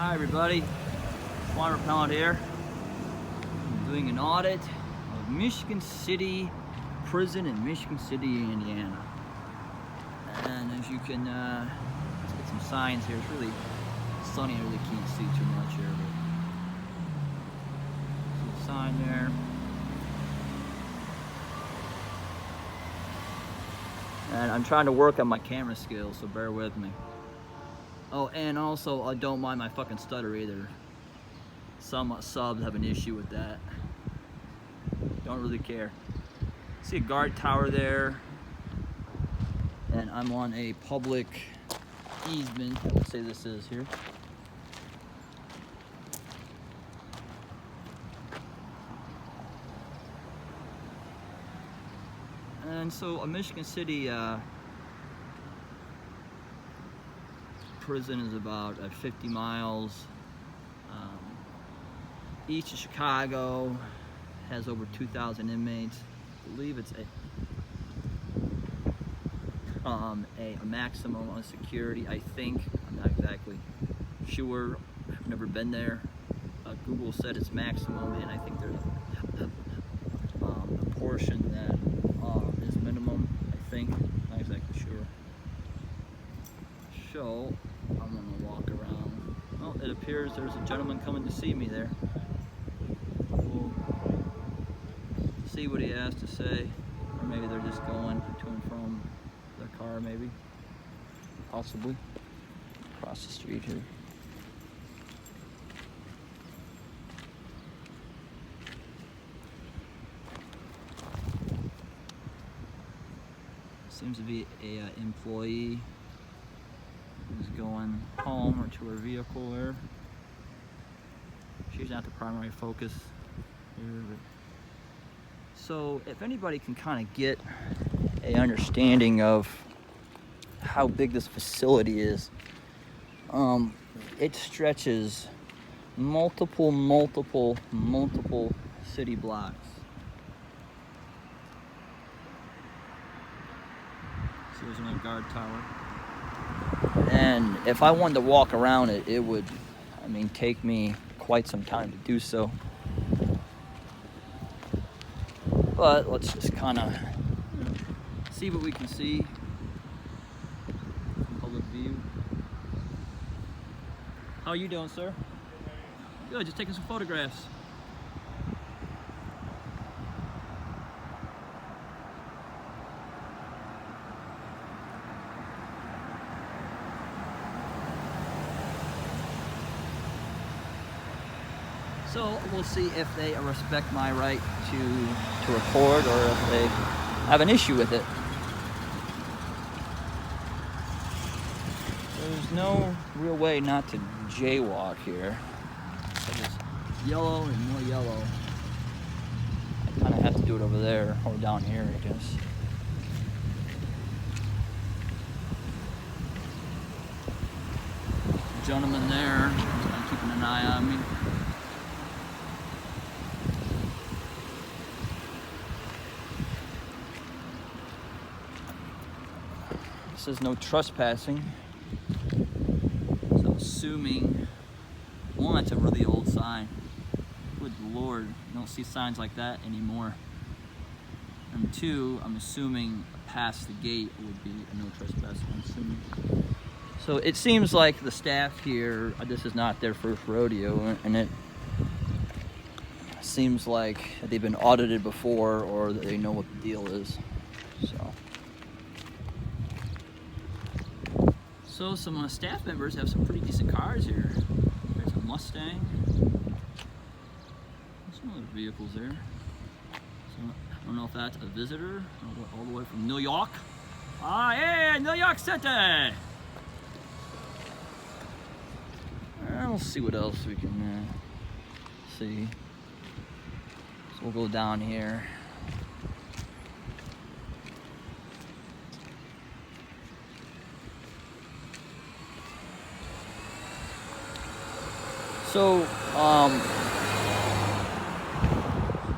Hi everybody, Farmer Pellet here. I'm doing an audit of Michigan City Prison in Michigan City, Indiana. And as you can, let's get some signs here. It's really sunny, I really can't see too much here, but see a sign there. And I'm trying to work on my camera skills, so bear with me. Oh, and also, I don't mind my fucking stutter either. Some subs have an issue with that. Don't really care. See a guard tower there. And I'm on a public easement, I would say this is here. And so a Michigan City prison is about 50 miles east of Chicago, has over 2,000 inmates. I believe it's a maximum on security, I think. I'm not exactly sure. I've never been there. Google said it's maximum, and I think there's a portion that is minimum, I think. Not exactly sure. So I'm gonna walk around. Well, it appears there's a gentleman coming to see me there. We'll see what he has to say, or maybe they're just going to and from their car, maybe, possibly across the street here. Seems to be a employee who's going home or to her vehicle there. She's not the primary focus here, but so if anybody can kind of get a understanding of how big this facility is, it stretches multiple city blocks. So there's another guard tower. And if I wanted to walk around it, it would, take me quite some time to do so. But let's just kind of see what we can see from public view. How are you doing, sir? Good, just taking some photographs. So we'll see if they respect my right to record, or if they have an issue with it. There's no real way not to jaywalk here. It's yellow and more yellow. I kind of have to do it over there or down here, I guess. Gentleman there, keeping an eye on me. Says no trespassing. So assuming, one, that's a really old sign. Good Lord, you don't see signs like that anymore. And two, I'm assuming past the gate would be a no trespassing, I'm assuming. So it seems like the staff here, this is not their first rodeo, and it seems like they've been audited before, or that they know what the deal is. So some staff members have some pretty decent cars here. There's a Mustang. There's some other vehicles there. So I don't know if that's a visitor all the way from New York. Hey, New York City! We'll see what else we can see. So we'll go down here.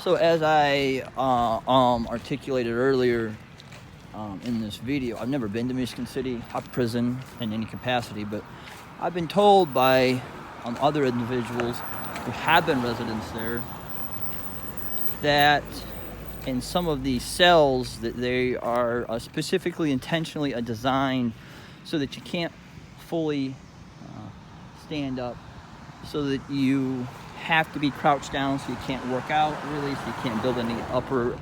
So as I articulated earlier in this video, I've never been to Michigan City prison in any capacity, but I've been told by other individuals who have been residents there, that in some of these cells that they are specifically intentionally designed so that you can't fully stand up, so that you have to be crouched down, so you can't work out really, so you can't build any upper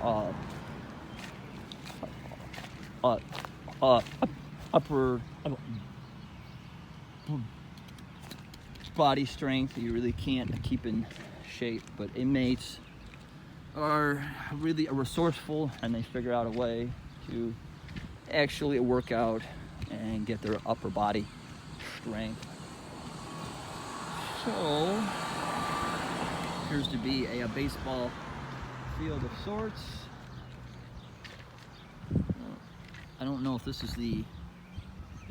body strength. You really can't keep in shape. But inmates are really resourceful, and they figure out a way to actually work out and get their upper body strength. So appears to be a baseball field of sorts. I don't know if this is the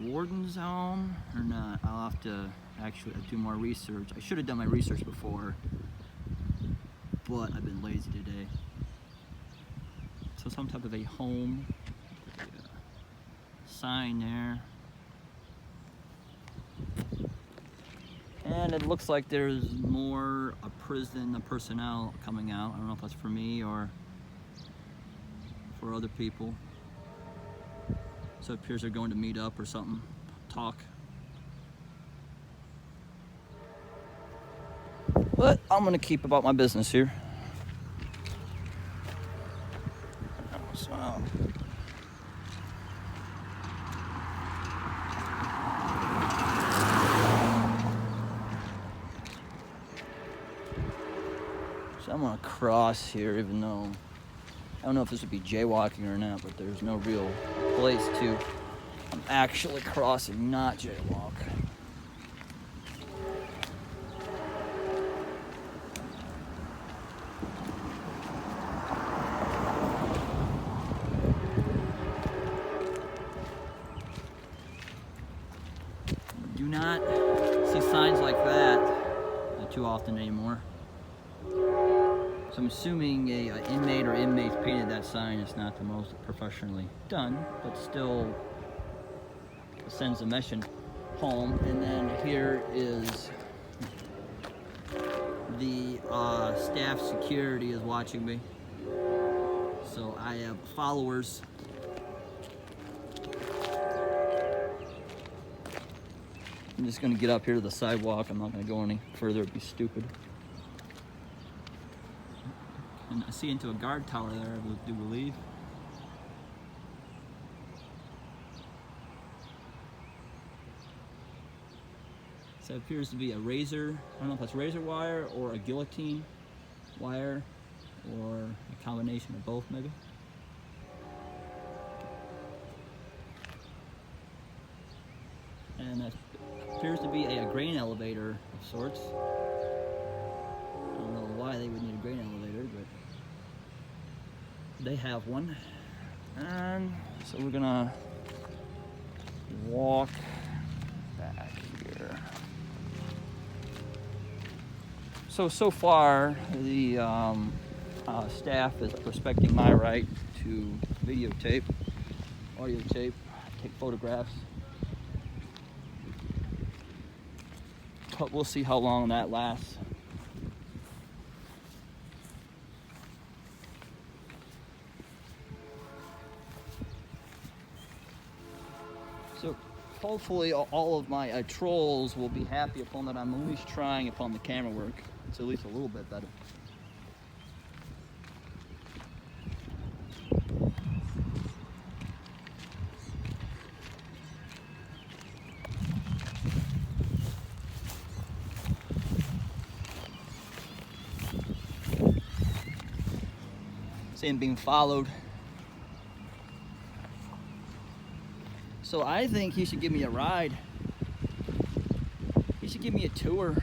warden's home or not. I'll have to actually do more research. I should have done my research before, but I've been lazy today. So some type of a home, sign there. And it looks like there's more prison personnel coming out. I don't know if that's for me or for other people. So it appears they're going to meet up or something, talk. But I'm gonna keep about my business here. So I'm gonna cross here, even though I don't know if this would be jaywalking or not, but there's no real place to. I'm actually crossing, not jaywalk. Do not see signs like that too often anymore. So I'm assuming a inmate or inmates painted that sign. It's not the most professionally done, but still sends a message home. And then here is the staff security is watching me. So I have followers. I'm just gonna get up here to the sidewalk. I'm not gonna go any further, it'd be stupid. And I see into a guard tower there, I do believe. So it appears to be a razor. I don't know if that's razor wire or a guillotine wire, or a combination of both maybe. And that appears to be a grain elevator of sorts. I don't know why they would need a grain elevator, but they have one. And so we're gonna walk back here. So far the staff is respecting my right to videotape, audio tape, take photographs. But we'll see how long that lasts. So hopefully all of my trolls will be happy upon that I'm at least trying upon the camera work. It's at least a little bit better. See him being followed. So I think he should give me a ride. He should give me a tour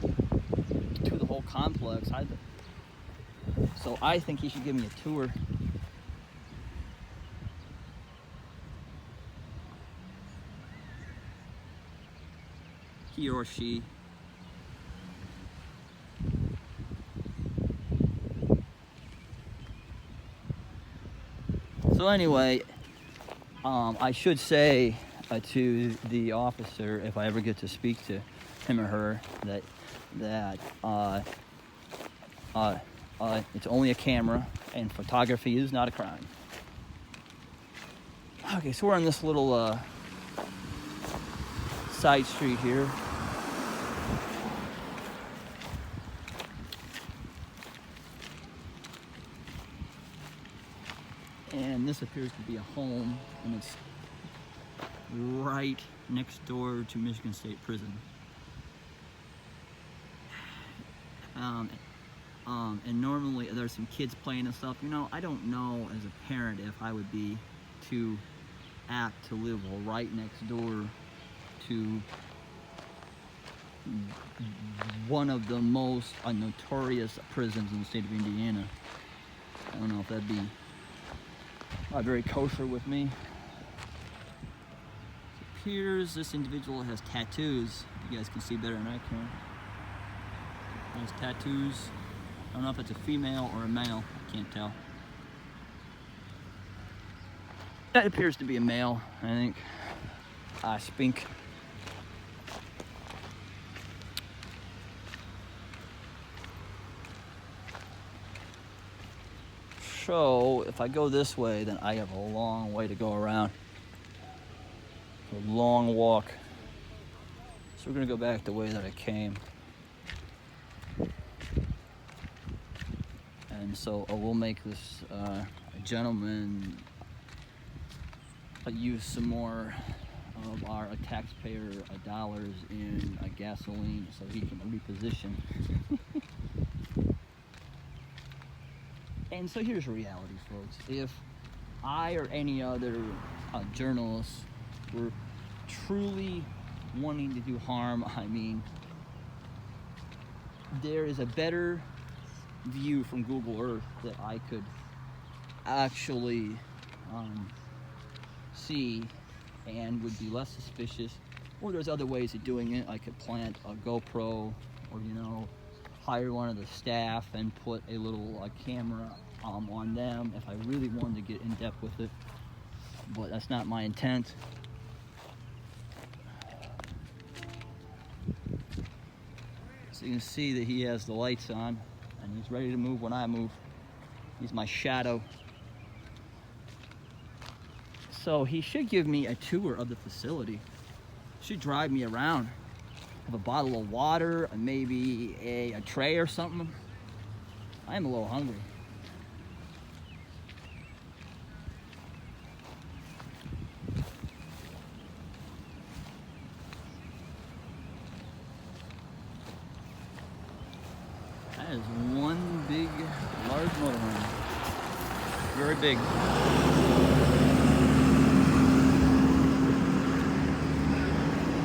to the whole complex. So I think he should give me a tour. He or she. So anyway, I should say to the officer, if I ever get to speak to him or her, that it's only a camera and photography is not a crime. Okay, so we're on this little side street here. And this appears to be a home, and it's right next door to Michigan State Prison. And normally there's some kids playing and stuff. You know, I don't know as a parent if I would be too apt to live right next door to one of the most notorious prisons in the state of Indiana. I don't know if that'd be very kosher with me. It appears this individual has tattoos. You guys can see better than I can. He has tattoos. I don't know if it's a female or a male. I can't tell. That appears to be a male, I think. Spink. So if I go this way, then I have a long way to go around. A long walk. So we're gonna go back the way that I came. And so we'll make this gentleman use some more of our taxpayer dollars in gasoline so he can reposition. And so here's the reality, folks. If I or any other journalist were truly wanting to do harm, I mean, there is a better view from Google Earth that I could actually see and would be less suspicious. Or there's other ways of doing it. I could plant a GoPro, or hire one of the staff and put a little camera on them if I really wanted to get in depth with it, but that's not my intent. So you can see that he has the lights on and he's ready to move when I move. He's my shadow. So he should give me a tour of the facility. Should drive me around. Have a bottle of water, maybe a tray or something. I am a little hungry. That is one big, large motorhome. Very big.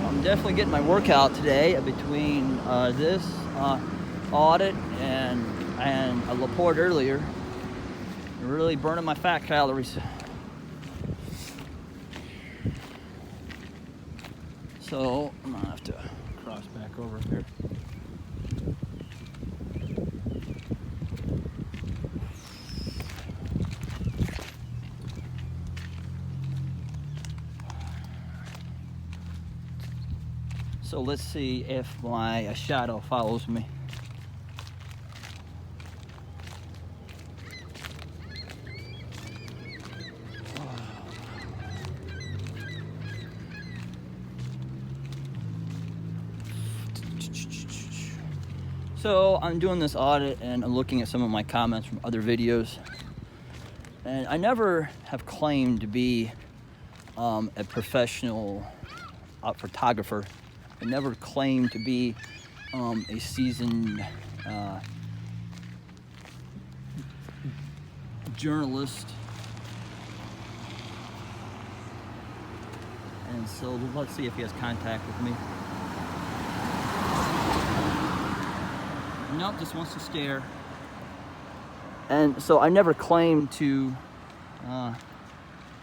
I'm definitely getting my workout today between this audit and a Laporte earlier. Really burning my fat calories. So I'm gonna have to cross back over here. So let's see if my shadow follows me. So I'm doing this audit and I'm looking at some of my comments from other videos. And I never have claimed to be a professional photographer. I never claimed to be a seasoned journalist. And so let's see if he has contact with me. Nope, just wants to stare. And so I never claimed to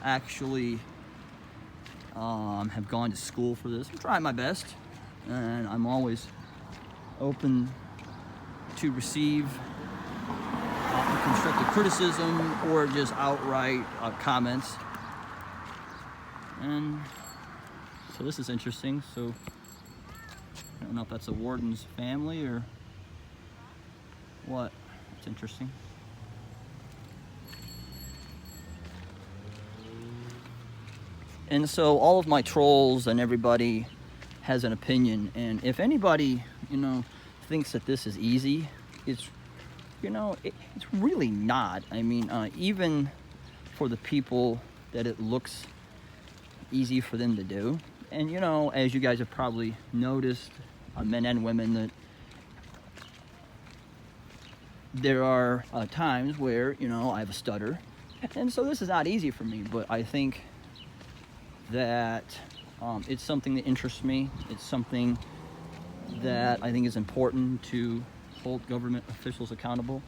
actually have gone to school for this. I'm trying my best, and I'm always open to receive constructive criticism or just outright comments. And So this is interesting. So I don't know if that's a warden's family or what. It's interesting. And so all of my trolls and everybody has an opinion, and if anybody, you know, thinks that this is easy, it's, you know, it's really not. I mean, even for the people that it looks easy for them to do. And, you know, as you guys have probably noticed, men and women, that there are times where, you know, I have a stutter. And so this is not easy for me, but I think that it's something that interests me. It's something that I think is important to hold government officials accountable.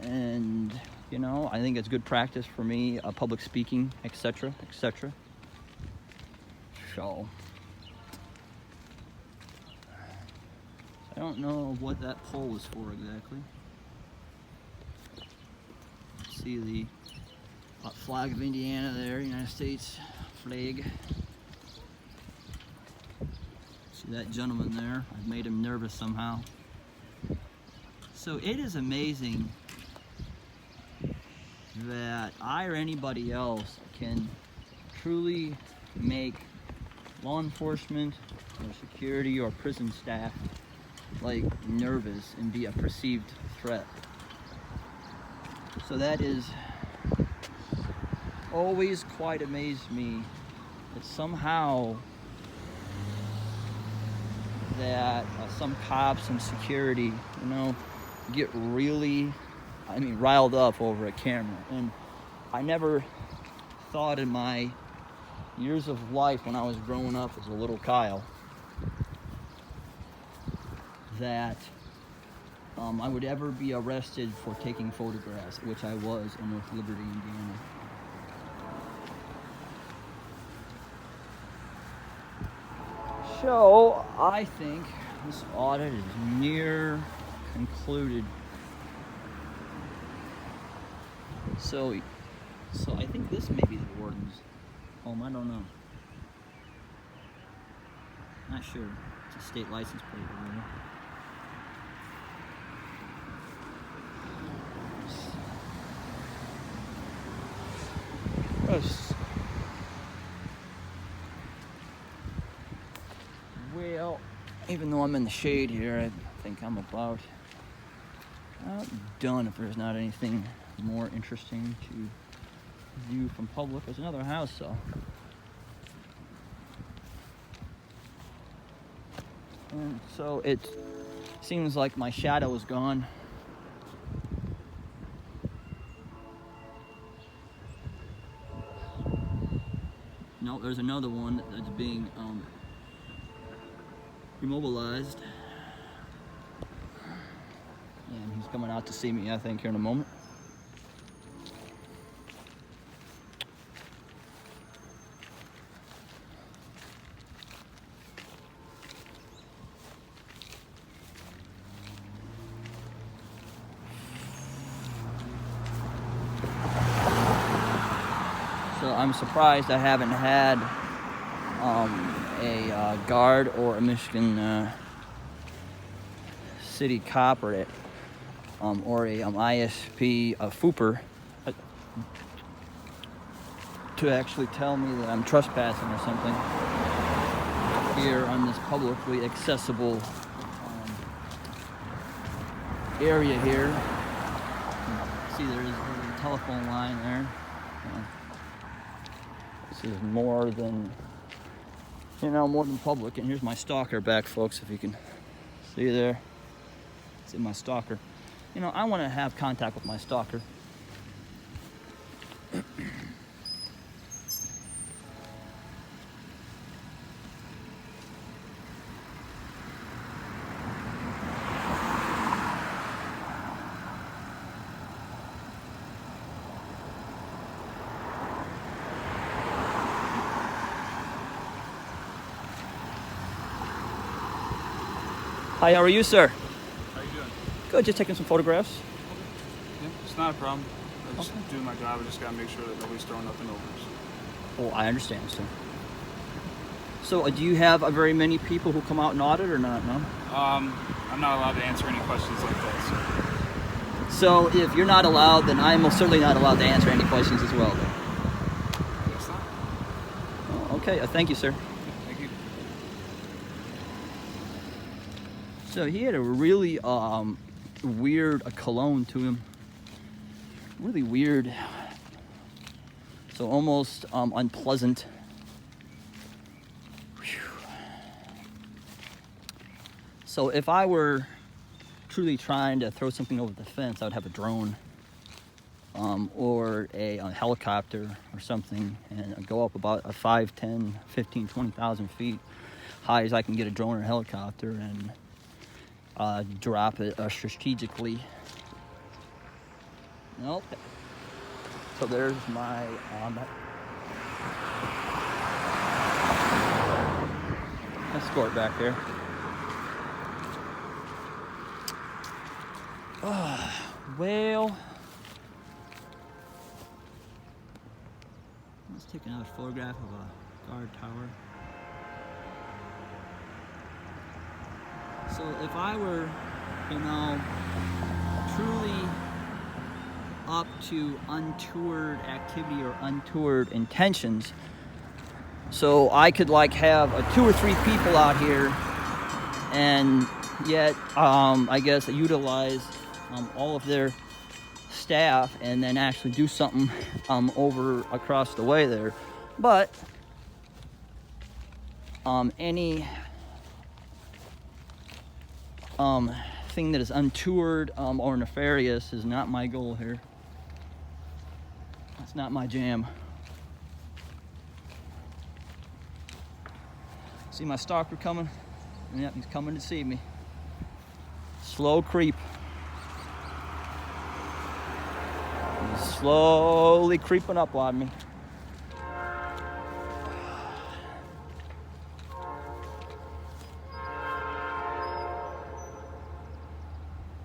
And, you know, I think it's good practice for me, public speaking, etc., etc. So, I don't know what that poll was for exactly. See the flag of Indiana there, United States flag. See that gentleman there? I've made him nervous somehow. So it is amazing that I or anybody else can truly make law enforcement or security or prison staff like nervous and be a perceived threat. So that is always quite amazed me that somehow that some cops and security, you know, get really, I mean, riled up over a camera. And I never thought in my years of life when I was growing up as a little Kyle that I would ever be arrested for taking photographs, which I was in North Liberty, Indiana. So I think this audit is near concluded. So I think this may be the warden's home. I don't know. Not sure. It's a state license plate over there. Yes. Well, even though I'm in the shade here, I think I'm about done if there's not anything more interesting to view from public. There's another house, though. And so it seems like my shadow is gone. No, there's another one that's being immobilized. And he's coming out to see me, I think, here in a moment. So I'm surprised I haven't had a guard or a Michigan city cop or a ISP, a FOOPer, to actually tell me that I'm trespassing or something here on this publicly accessible area here. See, there's a telephone line there. This is more than, you know, more than public. And here's my stalker back, folks, if you can see there. See my stalker. You know, I want to have contact with my stalker. Hi, how are you, sir? How you doing? Good, just taking some photographs. Yeah, it's not a problem. I'm just doing my job. I just gotta make sure that nobody's throwing nothing over. Oh, I understand, sir. So do you have a very many people who come out and audit or not? No? I'm not allowed to answer any questions like that. So if you're not allowed, then I'm most certainly not allowed to answer any questions as well. Then. I guess not. Oh, okay, thank you, sir. Thank you. So he had a really weird cologne to him. Really weird. So almost unpleasant. Whew. So if I were truly trying to throw something over the fence, I would have a drone or a helicopter or something, and I'd go up about a 5, 10, 15, 20,000 feet high as I can get a drone or a helicopter and drop it strategically. Nope. So there's my escort back there. Well, let's take another photograph of a guard tower. So if I were, truly up to untoward activity or untoward intentions, so I could like have 2 or 3 people out here and yet I guess utilize all of their staff and then actually do something over across the way there. But any thing that is untoward or nefarious is not my goal here. That's not my jam. See my stalker coming? Yep, he's coming to see me. Slow creep. He's slowly creeping up on me.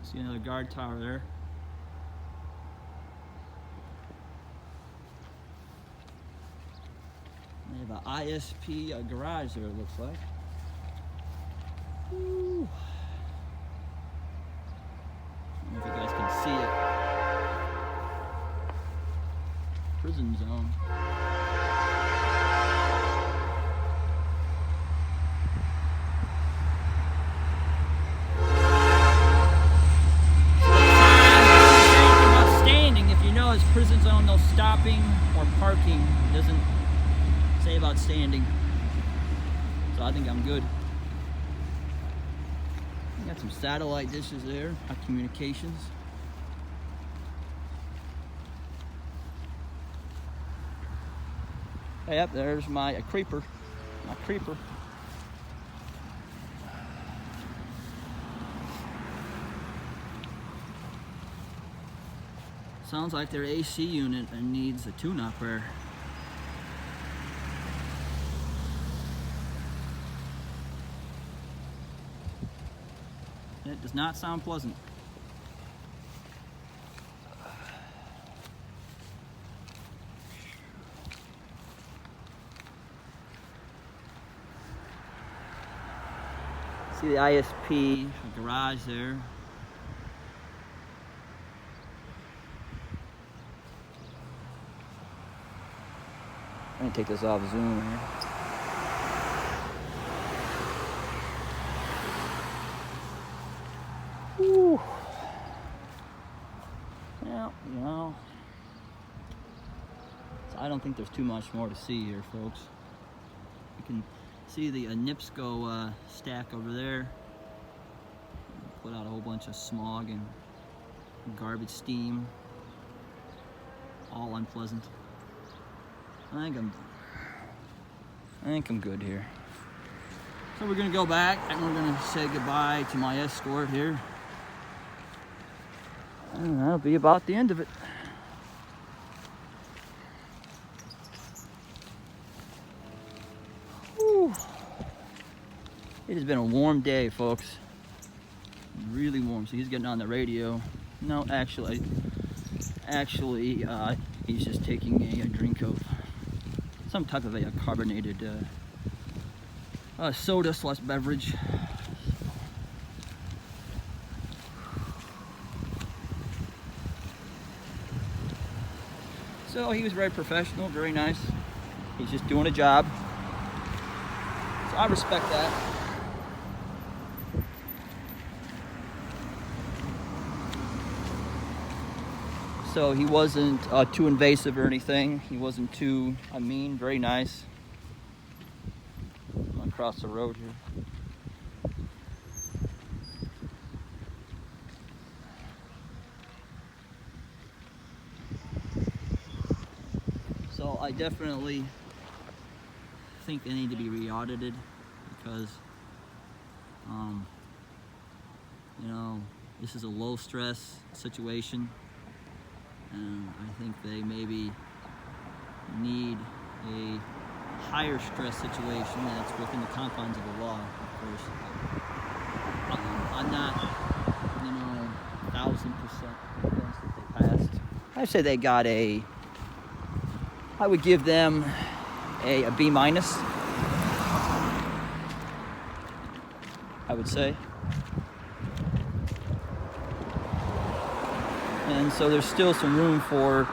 See another guard tower there. They have an ISP garage there, it looks like. Ooh. I don't know if you guys can see it. Prison zone. Prison zone, no stopping or parking. It doesn't say about standing. So I think I'm good. Got some satellite dishes there, our communications. Hey, yep, there's my creeper. My creeper. Sounds like their AC unit needs a tune-up there. It does not sound pleasant. See the ISP garage there. I'm gonna take this off zoom here. Whew. Well, so I don't think there's too much more to see here, folks. You can see the NIPSCO stack over there. Put out a whole bunch of smog and garbage steam. All unpleasant. I think I'm good here. So we're gonna go back and we're gonna say goodbye to my escort here. And that'll be about the end of it. Whew. It has been a warm day, folks. Really warm. So he's getting on the radio. No, actually, he's just taking a drink of some type of a carbonated soda / beverage. So he was very professional, very nice. He's just doing a job. So I respect that. So he wasn't too invasive or anything. He wasn't too mean, very nice. I'm across the road here. So I definitely think they need to be re-audited because, you know, this is a low stress situation, and I think they maybe need a higher stress situation that's within the confines of the law, of course. I'm not, 1,000% convinced that they passed. I say they got I would give them a B-, I would say. And so there's still some room for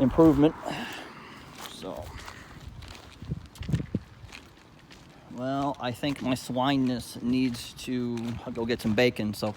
improvement. So, well, I think my swineness needs to go get some bacon, so